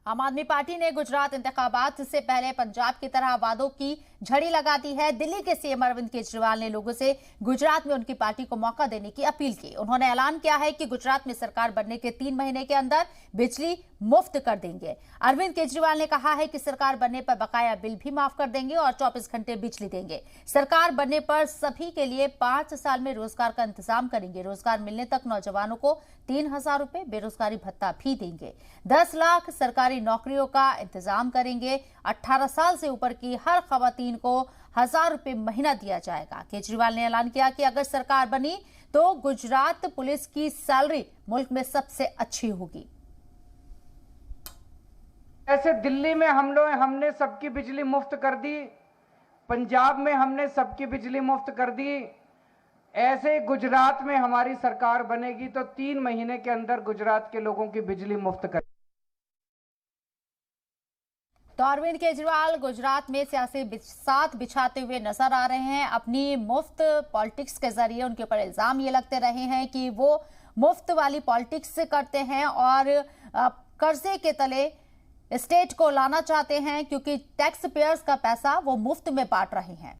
आम आदमी पार्टी ने गुजरात इंतखाबात से पहले पंजाब की तरह वादों की झड़ी लगा दी है। दिल्ली के सीएम अरविंद केजरीवाल ने लोगों से गुजरात में उनकी पार्टी को मौका देने की अपील की। उन्होंने ऐलान किया है कि गुजरात में सरकार बनने के 3 महीने के अंदर बिजली मुफ्त कर देंगे। अरविंद केजरीवाल ने कहा है कि सरकार बनने पर बकाया बिल भी माफ कर देंगे और 24 घंटे बिजली देंगे। सरकार बनने पर सभी के लिए 5 साल में रोजगार का इंतजाम करेंगे। रोजगार मिलने तक नौजवानों को 3,000 रुपए बेरोजगारी भत्ता भी देंगे। 10 लाख सरकारी नौकरियों का इंतजाम करेंगे। 18 साल से ऊपर की हर खवातीन को 1,000 रुपए महीना दिया जाएगा। केजरीवाल ने ऐलान किया कि अगर सरकार बनी तो गुजरात पुलिस की सैलरी मुल्क में सबसे अच्छी होगी। ऐसे दिल्ली में हमने सबकी बिजली मुफ्त कर दी, पंजाब में हमने सबकी बिजली मुफ्त कर दी। ऐसे गुजरात में हमारी सरकार बनेगी तो 3 महीने के अंदर गुजरात के लोगों की बिजली मुफ्त कर। तो अरविंद केजरीवाल गुजरात में सियासी साथ बिछाते हुए नजर आ रहे हैं। अपनी मुफ्त पॉलिटिक्स के जरिए उनके ऊपर इल्जाम ये लगते रहे हैं कि वो मुफ्त वाली पॉलिटिक्स करते हैं और कर्जे के तले स्टेट को लाना चाहते हैं, क्योंकि टैक्स पेयर्स का पैसा वो मुफ्त में बांट रहे हैं।